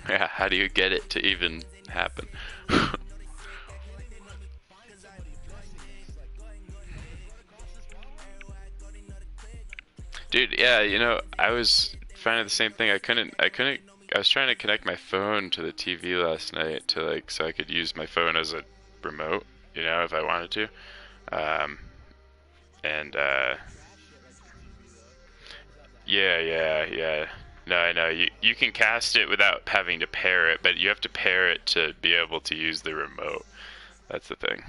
Yeah, how do you get it to even happen? Dude, yeah, you know, I was finding the same thing. I was trying to connect my phone to the TV last night to like, so I could use my phone as a remote, you know, if I wanted to. Um, and, yeah. No, I know. You can cast it without having to pair it, but you have to pair it to be able to use the remote. That's the thing.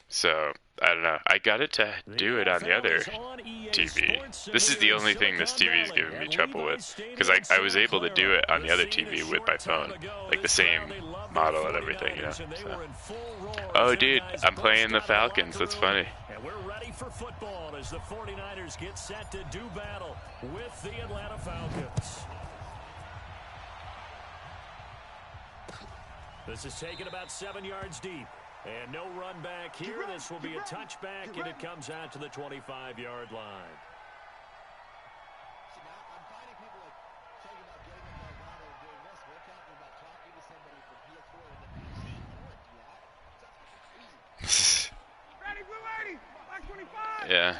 So, I don't know. I got it to do it on the other TV. This is the only thing this TV is giving me trouble with. Because I was able to do it on the other TV with my phone. Like the same model and everything, you know. So. Oh, dude, I'm playing the Falcons. That's funny. And we're ready for football as the 49ers get set to do battle with the Atlanta Falcons. This is taken about 7 yards deep. And no run back here. This will be a touchback, and it comes out to the 25-yard line. Yeah.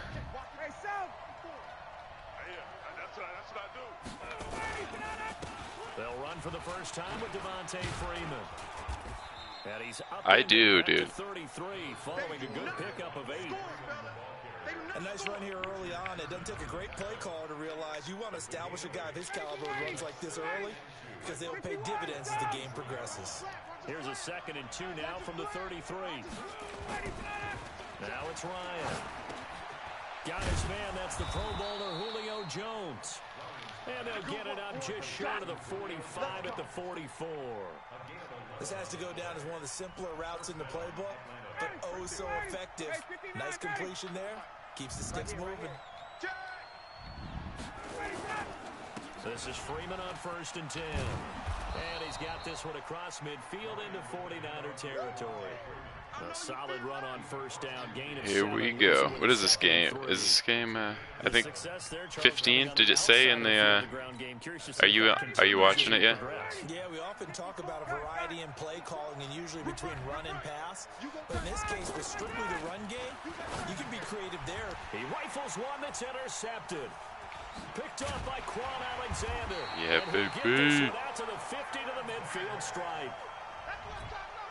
They'll run for the first time with Devontae Freeman. And he's up I do, dude. 33, following a good pickup of 8. A nice run here early on. It doesn't take a great play caller to realize you want to establish a guy of his caliber who runs like this early because they'll pay dividends as the game progresses. Here's a 2nd and 2 now from the 33. Now it's Ryan. Got his man. That's the Pro Bowler Julio Jones. And they'll get it up just short of the 45 at the 44. This has to go down as one of the simpler routes in the playbook, but oh so effective. Nice completion there. Keeps the sticks moving. This is Freeman on 1st and 10. And he's got this one across midfield into 49er territory. A solid run on 1st down, gain of 7. Here we go. What is this game? Is this game, I think, 15? Did it say in the, are you watching it yet? Yeah, we often talk about a variety in play calling and usually between run and pass. But in this case, with strictly the run game, you can be creative there. He rifles one that's intercepted. Picked off by Quan Alexander. Yeah, baby. Out to the 50 to the midfield stripe.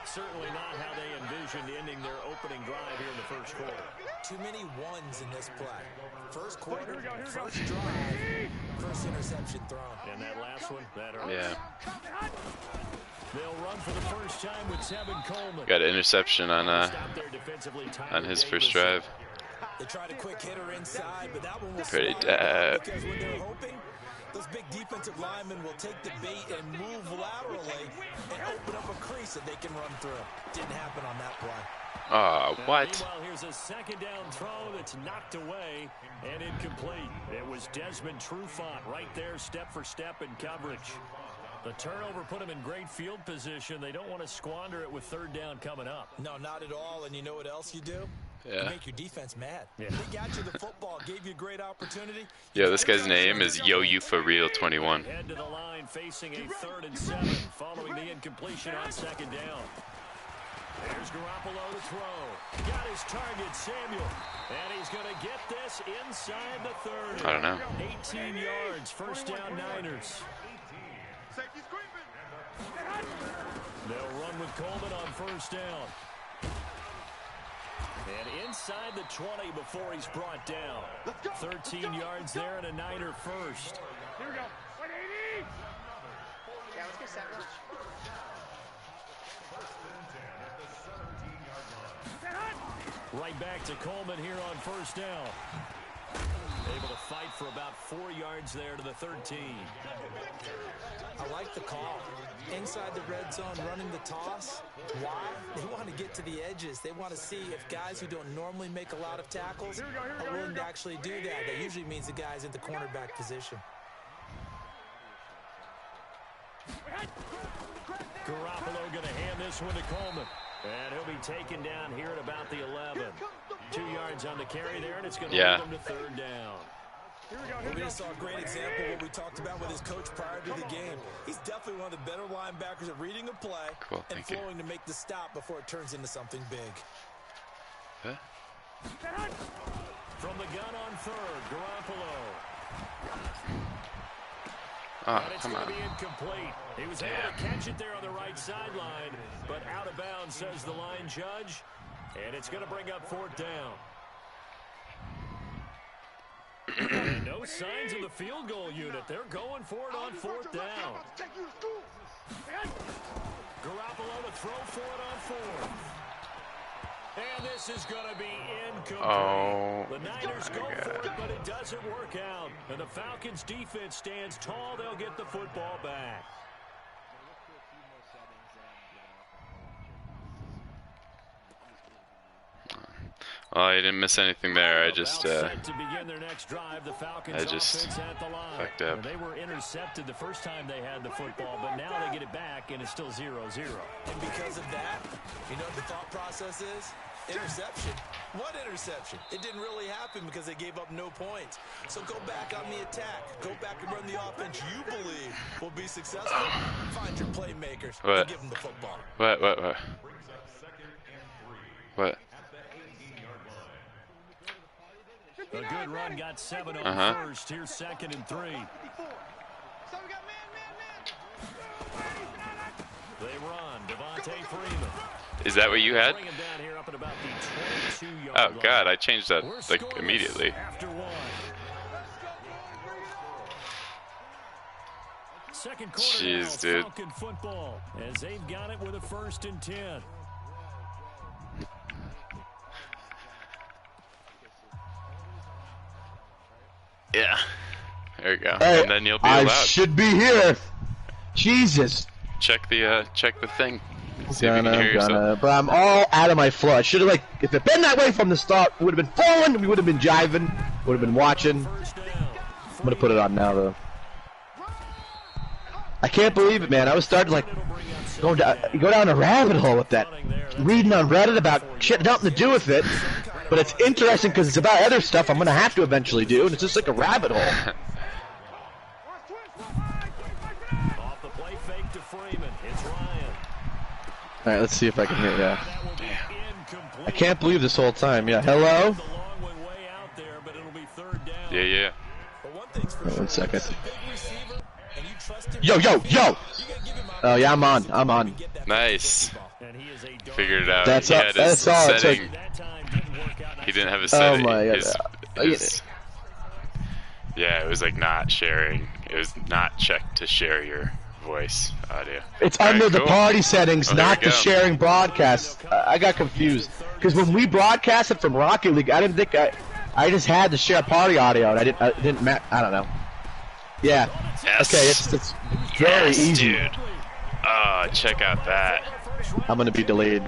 Certainly not how they envisioned ending their opening drive here in the first quarter. Too many ones in this play. First quarter, first drive, first interception thrown. And that last one, that hurt. Yeah. They'll run for the first time with Tevin Coleman. Got an interception on his first drive. They tried a quick hitter inside, but that one was pretty dead. Because when they're hoping, those big defensive linemen will take the bait and move laterally and open up a crease that they can run through. Didn't happen on that play. What? Meanwhile, here's a 2nd down throw that's knocked away and incomplete. It was Desmond Trufant right there, step for step in coverage. The turnover put him in great field position. They don't want to squander it with 3rd down coming up. No, not at all. And you know what else you do? Yeah. You make your defense mad. Yeah. They got you the football, gave you a great opportunity. Yo, this guy's name is Yo You For Real 21. Head to the line facing a 3rd and 7 following the incompletion on 2nd down. There's Garoppolo to throw. Got his target, Samuel. And he's going to get this inside the 30. I don't know. 18 yards, 1st down Niners. They'll run with Coleman on 1st down. And inside the 20 before he's brought down. 13 yards there and a Niner first. Here we go. 180. Yeah, let's get set. Right back to Coleman here on 1st down. Able to fight for about 4 yards there to the 13. I like the call. Inside the red zone, running the toss. Why? They want to get to the edges. They want to see if guys who don't normally make a lot of tackles are willing to actually do that. That usually means the guy's in the cornerback position. Garoppolo going to hand this one to Coleman. And he'll be taken down here at about the 11. 2 yards on the carry there, and it's going to lead him to 3rd down. We just saw a great example of what we talked about with his coach prior to the game. He's definitely one of the better linebackers at reading a play and flowing to make the stop before it turns into something big. Huh? From the gun on third, Garoppolo. Oh, And it's come going on. to be incomplete. He was able to catch it there on the right sideline, but out of bounds, says the line judge. And it's going to bring up fourth down. And no signs of the field goal unit. They're going for it on fourth down. Garoppolo to throw for it on fourth. And this is going to be incomplete. Oh, The Niners go for it, but it doesn't work out. And the Falcons' defense stands tall. They'll get the football back. well, I didn't miss anything there. I just Set to begin their next drive, the Falcons offense at the line. fucked up. They were intercepted the first time they had the football, but now they get it back, and it's still 0-0. And because of that, you know what the thought process is? Interception. What interception? It didn't really happen because they gave up no points. So go back on the attack. Go back and run the offense you believe will be successful. Find your playmakers and give them the football. What? A good run, got 7 on first. Here's 2nd and 3. They run. Devontae Freeman. Is that what you had? Bring him down here up at about the 22-yard Oh line. God, I changed that We're like scoreless immediately. After one. Second quarter Jeez, now, dude. Falcon football, as they've got it with a 1st and 10. Yeah. There you go. Hey, And then you'll be I allowed. should be here. Jesus. Check the thing. See if you can hear yourself. But I'm all out of my flow. I should have, like, if it had been that way from the start, we would have been flowing, we would have been jiving, would have been watching. First down. I'm going to put it on now, though. I can't believe it, man. I was starting, like, go down a rabbit hole with that. Reading on Reddit about shit nothing to do with it. But it's interesting because it's about other stuff I'm going to have to eventually do, and it's just like a rabbit hole. Off the play fake to Freeman. It's Ryan. Alright, let's see if I can hear, yeah. That will be incomplete. I can't believe this whole time, yeah. Hello? The long one way out there, but it'll be 3rd down. Yeah. But one thing's for Wait sure, 1 second. he's a big receiver, and you trust him. Yo! You gotta give him Oh, yeah, I'm on. Nice. And he is a dog. Figured it out. That's He all- had his that's all it took. setting. That time didn't work out. He didn't have his Oh setting. my God. Yeah, it was like not sharing. It was not checked to share your voice audio. It's All right, under the cool. party settings, Oh, there not we the go. sharing broadcast. I got confused. Because when we broadcasted from Rocket League, I didn't think I just had to share party audio, and I didn't I don't know. Yeah. Yes. Okay, it's very Yes, easy. dude. Oh, check out that. I'm gonna be delayed.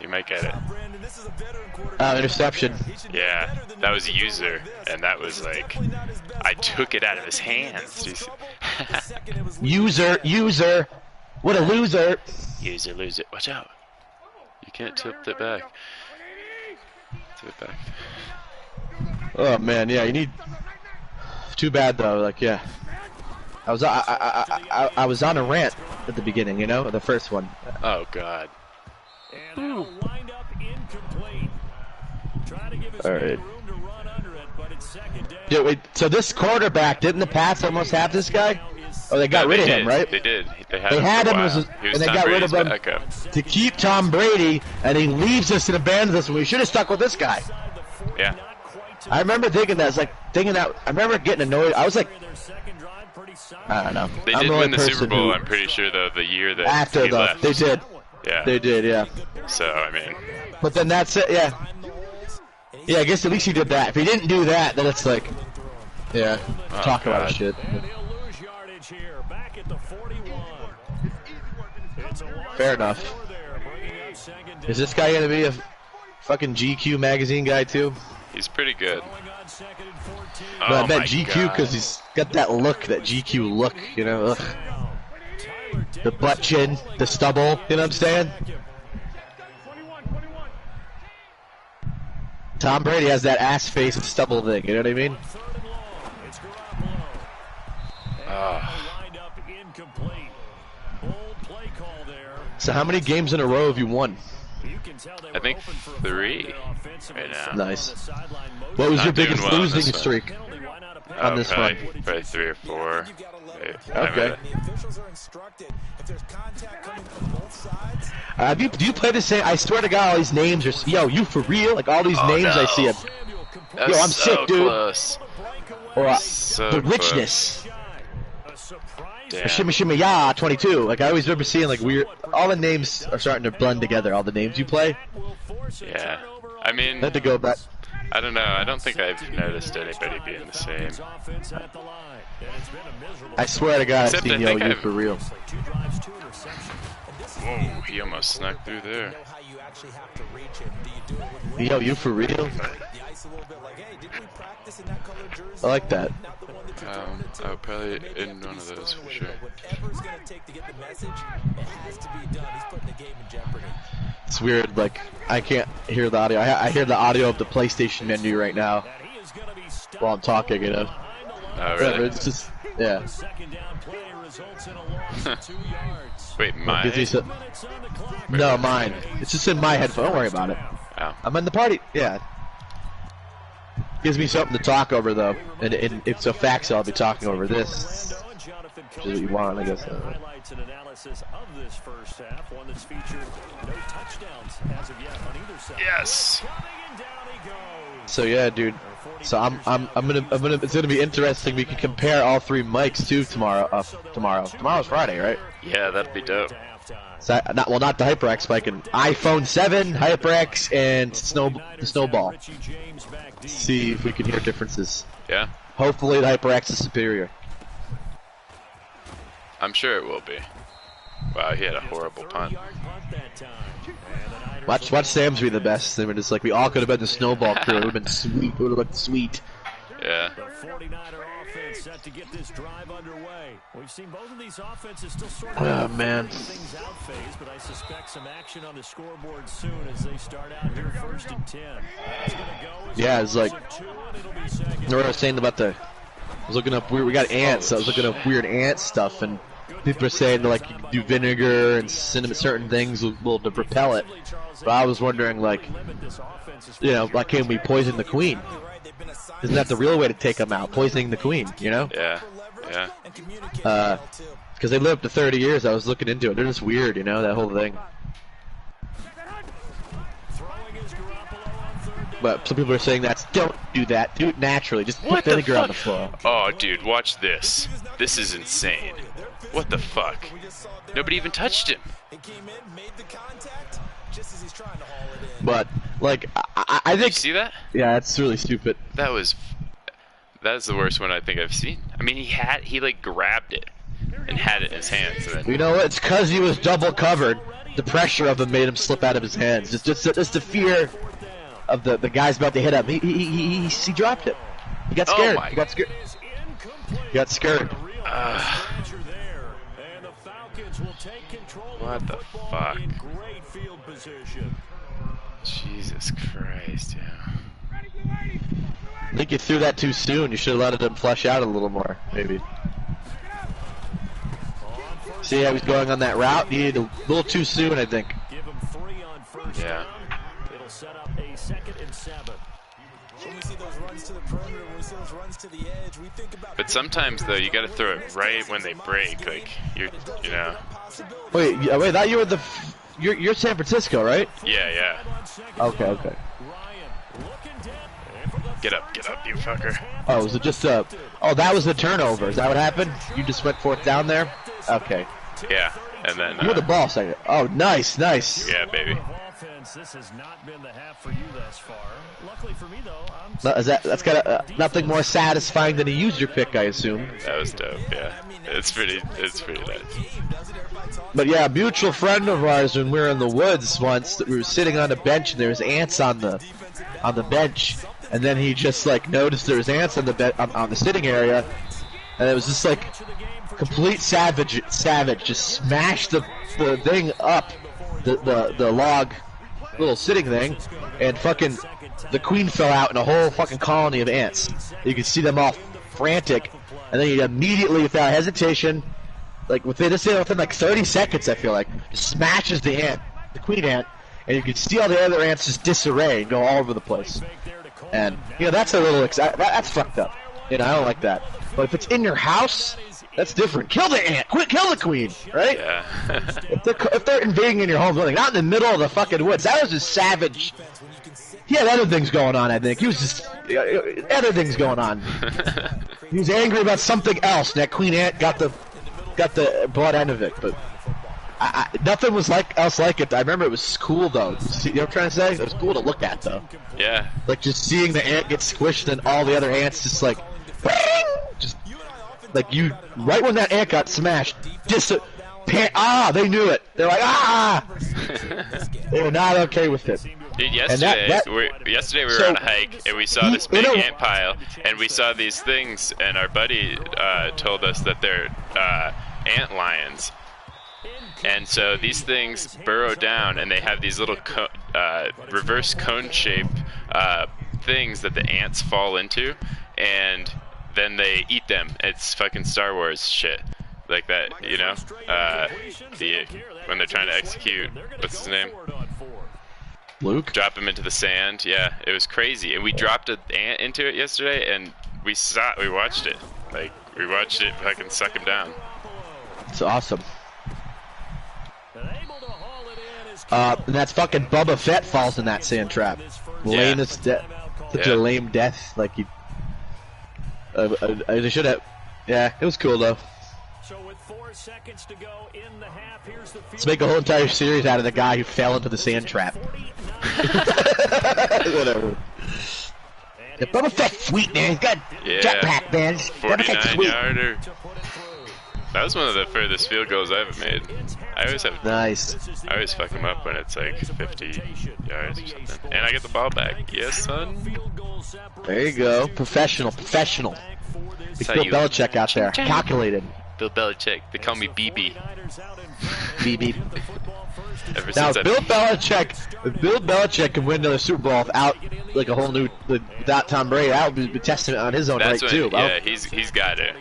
You might get it. Brandon, this is a veteran quarterback. Interception. He should be Yeah, better than that he was a is user, like this. and that was This is like, definitely not his best I play. took it out of his The second hands. this was Jeez. trouble, the second it was legal. User. What a loser. User, lose it. Watch out. You can't tip it back. Tip it back. Oh man, yeah, you need. Too bad though. Like, yeah. I was on a rant at the beginning, you know, the first one. Oh God. And that'll wind up incomplete. Try to give his All man right. room to run under it, but it's 2nd down. Yeah, wait, so this quarterback, didn't the Pats almost have this guy? Oh, they got Yeah, rid of they him, did. right? They did. They They had him him for a as while. a- He was and they Tom got rid of Brady's him. backup. To keep Tom Brady, and he leaves us and abandons us, and we should have stuck with this guy. Yeah. I remember thinking that. I remember getting annoyed. I was like, Their second drive, pretty solid. I don't know. They I'm did the only win the Super person Bowl. who- I'm pretty sure though the year that After he though, left. they did. Yeah. They did, yeah. So I mean, But then that's it, yeah. Yeah, I guess at least he did that. If he didn't do that, then it's like, yeah, Oh, talk about God. shit. And he'll lose yardage here, back at the 41. It's a loss Fair of enough. 4 there, bringing up 2nd down. Is this guy gonna be a fucking GQ magazine guy too? he's pretty good. Going on 2nd and 14. Oh No, I meant my GQ God. because he's got that look, that GQ look, you know. Ugh. Tyler The butt chin, the stubble, you know what I'm saying? Tom Brady has that ass face and stubble thing, you know what I mean? 3rd and long. Wind up incomplete. Bold play call there. So how many games in a row have you won? You can tell they I were think hoping for a 3 there offensively. right now. Nice. The sideline motion. What was Not your doing biggest well on losing this one. streak Penalty, why not a penalty? on this probably, one? probably 3 or 4. Okay. The officials are instructed if there's contact coming from both sides. Do you play the same? I swear to God, all these names are. Yo, you for real? Like all these Oh, names I no. see. That Yo, was I'm so sick, dude. Close. Or So the close. richness. A surprise. Damn. Shimmy Shimmy Ya 22. Like I always remember seeing like weird. All the names are starting to blend together. All the names you play. Yeah. I mean, I had to go back. I don't know. I don't think I've noticed anybody being the same. I swear to God, I've Except I seen Yo, think you I've- for real. Whoa, he almost snuck through there. Know how you actually have to reach him. Do you do it with Yo, you for real? the ice a little bit like, hey, didn't we practice in that colored jersey? I like that. Not the one that you're throwing it to. I would probably Maybe in have to one be of those smarter for with it, sure. but whatever it's going to take to get the message, it has to be done. He's putting the game in jeopardy. It's weird. Like I can't hear the audio. I hear the audio of the PlayStation menu right now while I'm talking. You know. Oh, Whatever, really? it's just yeah. Second down play results in a loss of 2 yards. Wait, mine? Gives me some- Minutes on the clock. No, mine. It's just in my headphone. Don't worry about it. Oh. I'm in the party. Yeah. Gives me something to talk over though, and if so facts, I'll be talking over this. Which is what you want, I guess. Highlights and analysis of this first half, one that's featured no touchdowns as of yet on either side. Yes. Coming and down he goes. So yeah, dude. So I'm gonna it's gonna be interesting. We can compare all 3 mics too tomorrow. Tomorrow's Friday, right? Yeah, that'd be dope. So not the HyperX bike, and iPhone 7, HyperX, and the Snowball. See if we can hear differences. Yeah, Hopefully the HyperX is superior. I'm sure it will be. Wow, he had a horrible punt. Watch Sam's be the best. I mean, it's like we all could have been the Snowball crew. It would have been sweet. It would have looked sweet. Yeah. The 49er offense set to get this drive underway. We've seen both of these offenses still sort of Oh, man. things out phase, but I suspect some action on the scoreboard soon as they start out here 1st and 10. That's gonna go as Yeah, it's like a 2, and it'll be second. you know what I was saying about the. I was looking up. We got ants. So I was looking up weird ant stuff, and people are saying like you do vinegar and cinnamon, certain things will to repel it. But I was wondering, like, you know, like can we poison the queen? Isn't that the real way to take them out? Poisoning the queen, you know? Yeah. Yeah. Because they live up to 30 years. I was looking into it. They're just weird, you know, that whole thing. But some people are saying don't do that. Do it naturally. Just put What the vinegar on fuck? the floor. Oh, dude, watch this. This is insane. What the fuck? Nobody even touched him. He came in, made the contact, just as he's trying to haul it in. But like, I Did you think, see that? yeah, it's really stupid. That's the worst one I think I've seen. I mean, he like grabbed it and had it in his hands. And then, You know what? It's because he was double covered. The pressure of him made him slip out of his hands. Just the fear of the guy's about to hit him. He dropped it. He got Oh scared. my- He got scared. He got scared. What the fuck? In great field position. Jesus Christ, yeah. I think you threw that too soon. You should have let him flesh out a little more, maybe. See how he's going on that route? He did a little too soon, I think. Give him 3 on first Yeah. down. It'll set up a 2nd and 7. When we see those runs to the perimeter, when we see those runs to the edge, we think about. But sometimes though, you got to throw it right when they break. Like you know. Wait, I thought you were you're San Francisco, right? Yeah. Okay. Ryan looking down. Get up, you fucker. Oh, was it just oh, that was the turnover. Is that what happened? You just went 4th down there? Okay. Yeah, and then. You were the ball second. Oh, nice. Yeah, baby. Offense, this has not been the half for you thus far. Luckily for me, though, That's got nothing more satisfying than a user pick, I assume. That was dope. Yeah, it's pretty nice. But yeah, a mutual friend of ours, when we were in the woods once, we were sitting on a bench and there was ants on the bench, and then he just like noticed there was ants on the on the sitting area, and it was just like complete savage, just smashed the thing up, the log, little sitting thing, and fucking the queen fell out in a whole fucking colony of ants. You could see them all frantic, and then he immediately, without hesitation, like within 30 seconds, I feel like, just smashes the queen ant, and you can see all the other ants just disarray and go all over the place. And that's a little that's fucked up. I don't like that. But if it's in your house, that's different. Kill the ant. Kill the queen, right? Yeah. if they're invading in your home building, not in the middle of the fucking woods, that was just savage. He had other things going on, I think. He was just other things going on. He was angry about something else. And that queen ant got the blood end of it, but nothing was else like it. I remember it was cool though. You know what I'm trying to say? It was cool to look at though. Yeah. Like just seeing the ant get squished and all the other ants just like, just like right when that ant got smashed, they knew it. They're like, they were not okay with it. Dude, yesterday we were on a hike and we saw this big ant pile and we saw these things and our buddy told us that they're ant lions. And so these things burrow down and they have these little reverse cone-shaped things that the ants fall into, and then they eat them. It's fucking Star Wars shit. Like that, when they're trying to execute, what's his name? Luke? Drop him into the sand. Yeah, it was crazy. And we dropped an ant into it yesterday, and we watched it. Like, we watched it fucking suck him down. It's awesome. And that's fucking Boba Fett falls in that sand trap. Lamest death. Such a lame death. Like, they should have. Yeah, it was cool though. So with 4 seconds to go in the half, here's the Let's make a whole entire series out of the guy who fell into the sand trap. Whatever. Yeah, Boba Fett's sweet, man. He's got jetpack, man. 49-yarder. That was one of the furthest field goals I ever made. I always fuck him up when it's like 50 yards or something. And I get the ball back. Yes, son. There you go. Professional. It's Bill Belichick out there. Calculated. Bill Belichick. They call me BB. BB. Now, if Bill Belichick can win another Super Bowl without like a whole new without Tom Brady, that would be a testament on his own too. Yeah, he's got it.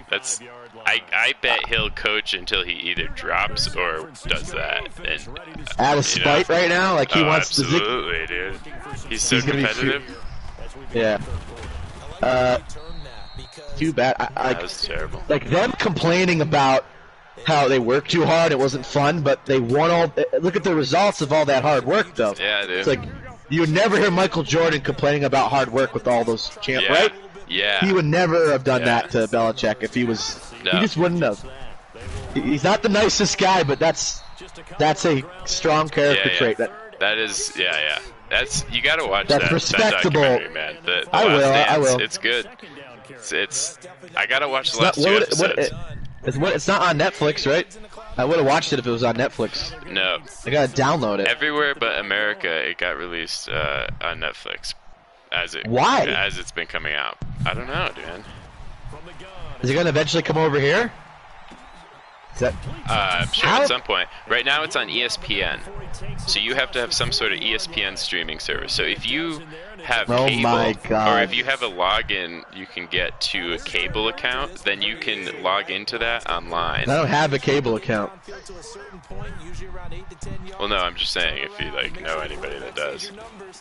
I bet he'll coach until he either drops or does that. And, out of spite right now, like he wants to. Absolutely, dude. He's so competitive. Yeah. Too bad. That was terrible. Like them complaining about how they worked too hard, it wasn't fun, but they won all. Look at the results of all that hard work, though. Yeah, dude. It's like you would never hear Michael Jordan complaining about hard work with all those champs, right? Yeah. He would never have done that to Belichick if he was. No. He just wouldn't have. He's not the nicest guy, but that's a strong character trait. That is, yeah. That's you got to watch that's that. Respectable. That documentary, man. The I will. It's good. It's I gotta watch the last 2 episodes. It's not on Netflix, right? I would have watched it if it was on Netflix. No. I gotta download it. Everywhere but America, it got released on Netflix. Why? As it's been coming out. I don't know, dude. Is it gonna eventually come over here? Sure, at some point. Right now it's on ESPN. So you have to have some sort of ESPN streaming service. So if you have cable, or if you have a login you can get to a cable account, then you can log into that online. I don't have a cable account. Well, no, I'm just saying if you know anybody that does.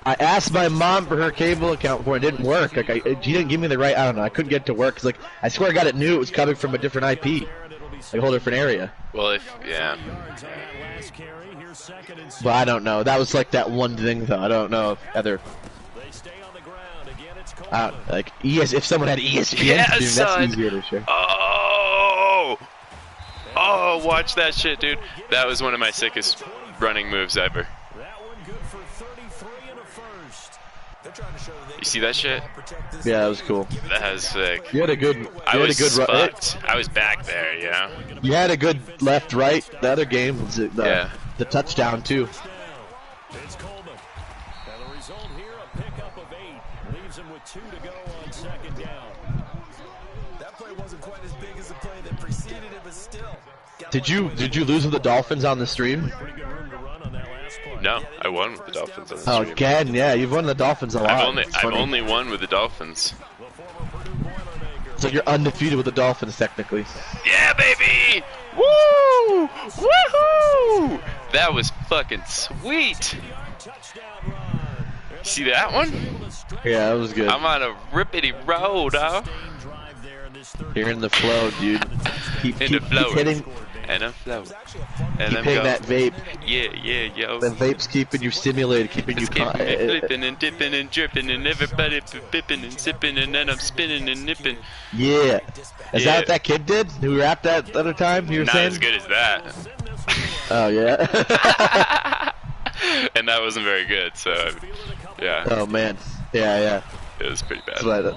I asked my mom for her cable account before it didn't work. Like she didn't give me the right. I don't know. I couldn't get it to work. Cause, I swear I got it knew it was coming from a different IP, like a whole different area. Well, But I don't know. That was like that one thing though. I don't know if other. If someone had ESPN, that's easier to share. Oh, watch that shit, dude. That was one of my sickest running moves ever. You see that shit? Yeah, that was cool. That was sick. You had a good. I was fucked. I was back there, you know. You had a good left, right. The other game was the touchdown too. It's Coleman. And the result here, a pickup of 8. Leaves him with 2 to go on second down. That play wasn't quite as big as the play that preceded it, but still. Did you lose with the Dolphins on the stream? No, I won with the Dolphins on the stream. Again, yeah, you've won the Dolphins a lot. I've only won with the Dolphins. So you're undefeated with the Dolphins, technically. Yeah, baby! Woo! Woohoo! That was fucking sweet. See that one? Yeah, that was good. I'm on a rippity roll, dog. You're in the flow, dude. Keep hitting. And I'm flowing. Keep hitting that vape. Yeah, yo. The vape's keeping you stimulated, keeping you keeping me flipping and dipping and dripping and everybody bipping and sipping and then I'm spinning and nipping. Yeah. Is that what that kid did? Who rapped that other time? You were Not saying? as good as that. Oh, yeah? And that wasn't very good, so, yeah. Oh, man. Yeah. It was pretty bad. Right.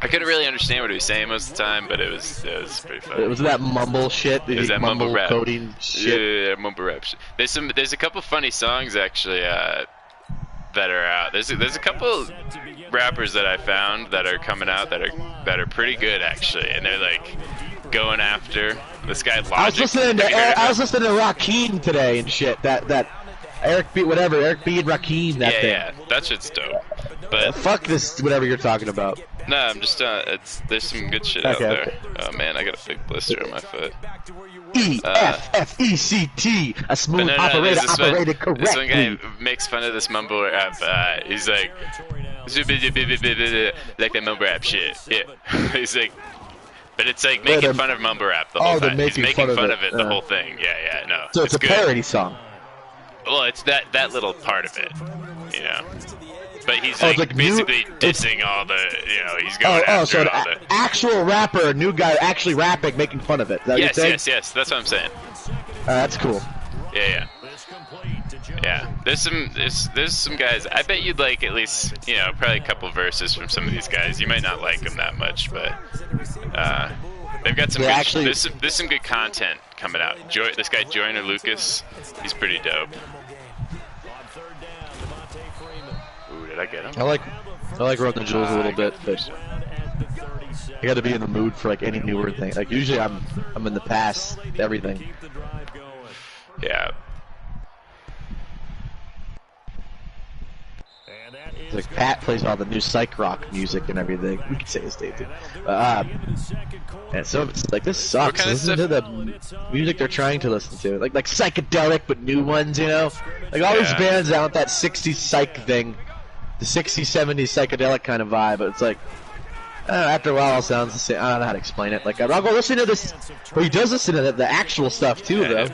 I couldn't really understand what he was saying most of the time, but it was pretty funny. It was that mumble shit. It was that mumble rap coding shit. Yeah, mumble rap shit. There's a couple funny songs actually that are out. There's a couple rappers that I found that are coming out that are pretty good actually, and they're like going after this guy Logic. I was listening to Rakim today and shit. That Eric B and Rakim. Yeah, that shit's dope. But fuck this, whatever you're talking about. No, I'm just there's some good shit out there. Oh man, I got a big blister on my foot. EFFECT, a smooth operator operated correctly. This one guy makes fun of this mumble rap. He's like that mumble rap shit. Yeah, he's like, but it's like making fun of mumble rap the whole time. He's making fun of it the whole thing. Yeah, no. So it's a parody song. Well, it's that little part of it, you know. But he's like basically dissing all the, he's going after all the actual rapper, a new guy actually rapping, making fun of it. Is that yes, that's what I'm saying. That's cool. Yeah. There's some guys. I bet you'd like at least, probably a couple verses from some of these guys. You might not like them that much, but they've got some. There's some good content coming out. This guy Joyner Lucas, he's pretty dope. Did I get him? I like Run the Jewels a little bit, but I got to be in the mood for like any newer thing. Like usually I'm in the past everything. Yeah. Like Pat plays all the new psych rock music and everything. We could say his name too. And so it's like this sucks. Listen to the music they're trying to listen to, like psychedelic but new ones, Like all these bands out with that '60s psych thing. The 60s, 70s psychedelic kind of vibe, but it's like, after a while it sounds the same. I don't know how to explain it. Like, I'll go listen to this, but he does listen to the actual stuff too, though.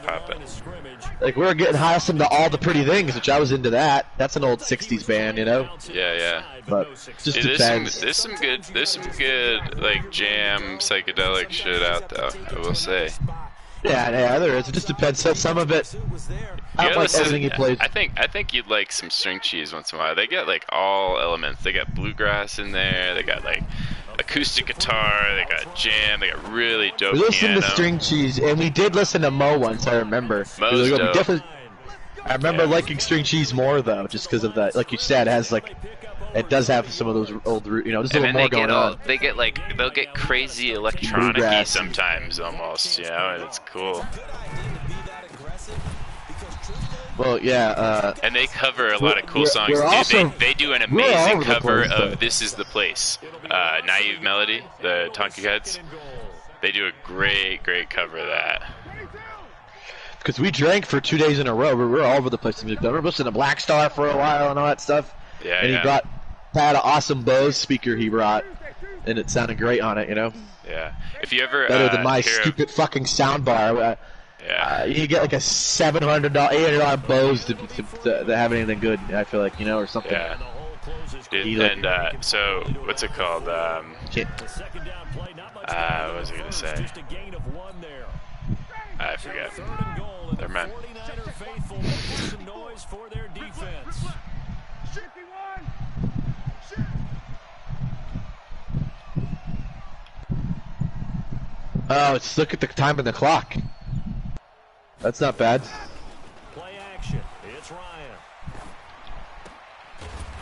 Like, we were getting high to all the pretty things, which I was into that. That's an old 60s band, Yeah. But just depends. There's some good like jam psychedelic shit out though, I will say. Yeah, there is. It just depends. So some of it, I don't like everything he plays. I think you'd like some string cheese once in a while. They got like all elements. They got bluegrass in there. They got like acoustic guitar. They got jam. They got really dope We listened piano. to string cheese, and we did listen to Mo once. I remember. Mo's dope. I remember liking string cheese more though, just because of that. Like you said, it has like. It does have some of those old, just a little more going on. They'll get crazy electronic-y sometimes almost, and it's cool. Well, yeah. And they cover a lot of cool songs. They do an amazing cover of "This Is the Place." Naive Melody, the Talking Heads. They do a great cover of that. Because we drank for 2 days in a row. We were all over the place. I remember listening to Black Star for a while and all that stuff. Yeah, and he had an awesome Bose speaker he brought, and it sounded great on it, Yeah. If you ever better than my stupid fucking soundbar. You get like a $700, $800 Bose to have anything good. I feel like, or something. Yeah. And so what's it called? What was I gonna say? I forget. Never mind. Oh, look at the time on the clock. That's not bad. Play action. It's Ryan.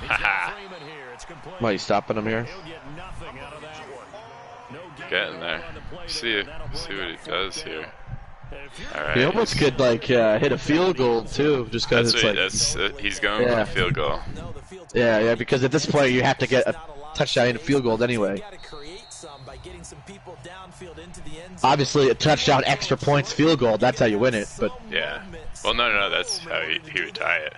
Haha. Why, you stopping him here? Getting there. See what he does here. All right. He almost could hit a field goal too, just because he's going for a field goal. Yeah, because at this point you have to get a touchdown and a field goal anyway. by getting some people downfield into the end zone. Obviously, a touchdown, extra points, field goal. That's how you win it. But yeah. Well, no. That's how he would tie it.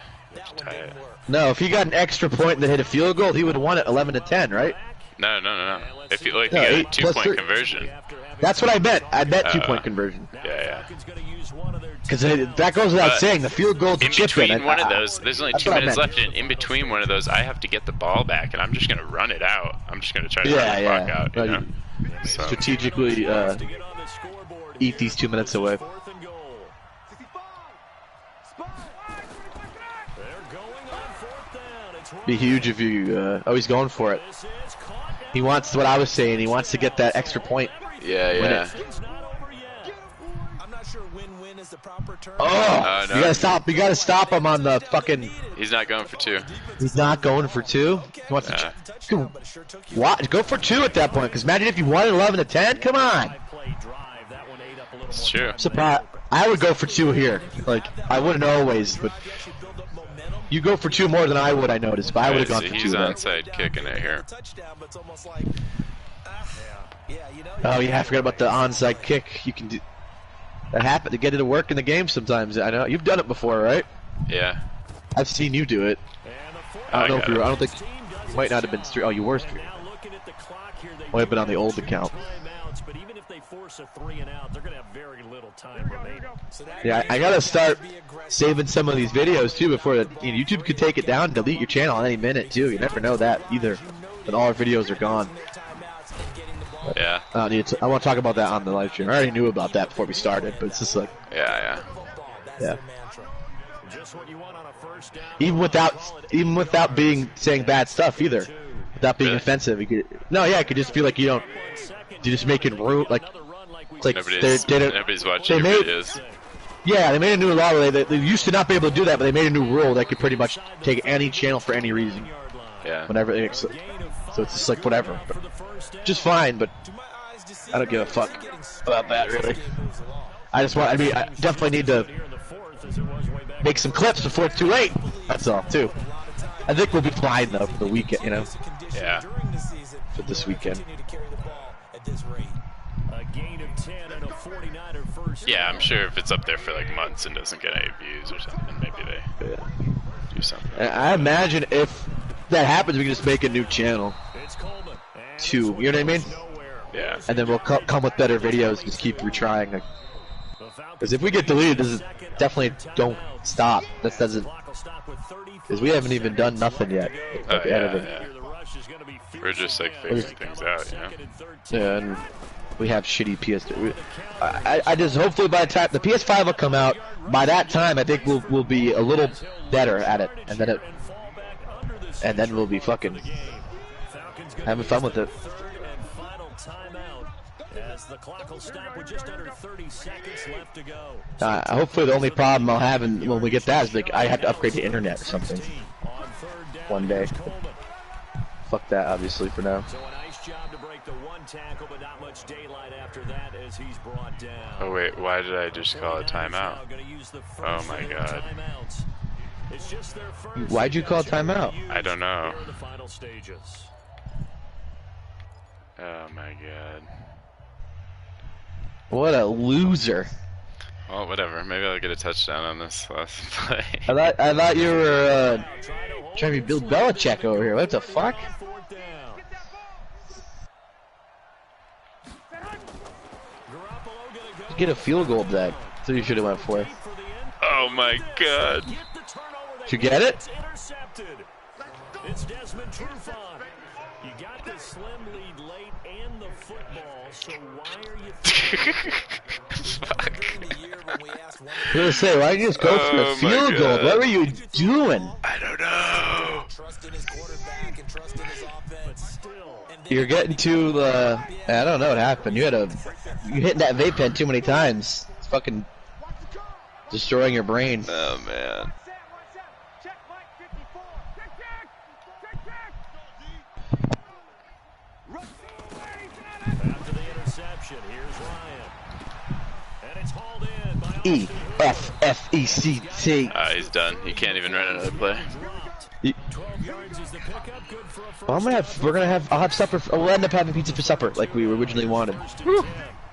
no, if he got an extra point and then hit a field goal, he would have won it 11-10, right? No. If you like, you get a 2-point conversion. That's what I meant. I meant 2-point conversion. Yeah. Because that goes without saying. The field goal to chip in. In between one of those, there's only 2 minutes left. And in between one of those, I have to get the ball back, and I'm just gonna run it out. I'm just gonna try to run the clock out. You know? So. Strategically eat these 2 minutes away. Be huge if you. Oh, he's going for it. He wants what I was saying. He wants to get that extra point. Yeah. I'm not sure win-win is the proper term. Oh, no. You gotta stop him on the fucking. He's not going for 2. He's not going for 2. He wants to. What? Go for 2 at that point. Because imagine if you won 11-10. Come on. It's true. Surprise! I would go for 2 here. Like I wouldn't always, but you go for 2 more than I would. I noticed, but I would have gone for 2. He's onside kicking it here. Oh yeah, I forgot about the onside kick. You can do that. Happen to get it to work in the game sometimes. I know you've done it before, right? Yeah. I've seen you do it. I don't know if you were. I don't think you might not have been stream. Oh, you were streaming. Might have been on the old account. Yeah, I gotta start saving some of these videos too before YouTube could take it down and delete your channel any minute too. You never know that either. But all our videos are gone. Yeah. I want to talk about that on the live stream. I already knew about that before we started, but it's just like. Yeah. Even without saying bad stuff either, without being offensive, you could. No, yeah, it could just feel like you're just making room, like nobody's watching your videos. Yeah, they made a new law where they used to not be able to do that, but they made a new rule that could pretty much take any channel for any reason. Yeah. Whenever so it's just like whatever, but just fine. But I don't give a fuck about that really. I definitely need to make some clips before it's too late. That's all too. I think we'll be fine though for the weekend, you know. Yeah. For this weekend. Yeah, I'm sure if it's up there for like months and doesn't get any views or something, maybe they do something. I imagine if that happens, we can just make a new channel. You know what I mean? Yeah. And then we'll come with better videos. Just keep retrying. Because if we get deleted, this is definitely don't stop. This doesn't. Because we haven't even done nothing yet. Like editing. Yeah. We're just like fixing things out, you know? Yeah, and we have shitty PS2. I just hopefully by the time the PS5 will come out, by that time I think we'll be a little better at it, and then we'll be fucking having fun with it. Hopefully the only problem I'll have when we get that is like I have to upgrade to internet or something one day. Fuck that, obviously, for now. Oh wait, why did I just call a timeout? Oh my god. Why'd you call timeout? I don't know. Oh my god. What a loser. Well, whatever. Maybe I'll get a touchdown on this last play. I thought you were trying to be Bill Belichick over here. What the fuck? Get a field goal back. That's what you should have went for. Oh my god. Did you get it? It's Desmond Trufant. You got the slim lead late and the football, so why are you Fuck. I was gonna say, why did you just go for the field goal? What were you doing? I don't know. You're getting to the. I don't know what happened. You hitting that vape pen too many times. It's fucking destroying your brain. Oh man. After the interception, here's Ryan. And it's hauled in by EFFECT. He's done. He can't even run another play. 12 yards is the pickup. Good for a Well, I'll have supper. We'll end up having pizza for supper, like we originally wanted.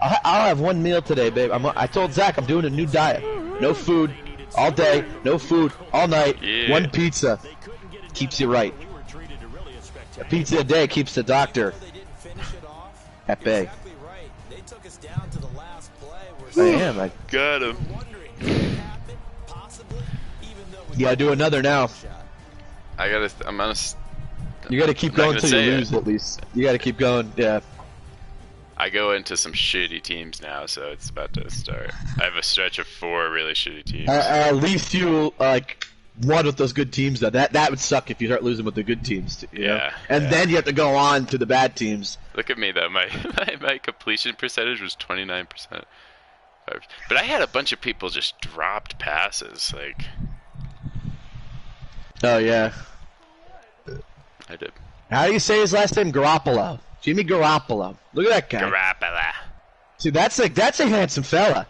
I'll have one meal today, babe. I told Zach I'm doing a new diet. No food all day, no food all night. Yeah. One pizza keeps you right. A pizza a day keeps the doctor at bay. I am. I Got him. You gotta do another now. You gotta keep going until you lose, at least. You gotta keep going, yeah. I go into some shitty teams now, so it's about to start. I have a stretch of 4 really shitty teams. At least you, won with those good teams, though. That would suck if you start losing with the good teams, you know? And then you have to go on to the bad teams. Look at me, though. My completion percentage was 29%. But I had a bunch of people just dropped passes, like... Oh, yeah. I did. How do you say his last name? Garoppolo. Jimmy Garoppolo. Look at that guy. Garoppolo. See, that's a handsome fella.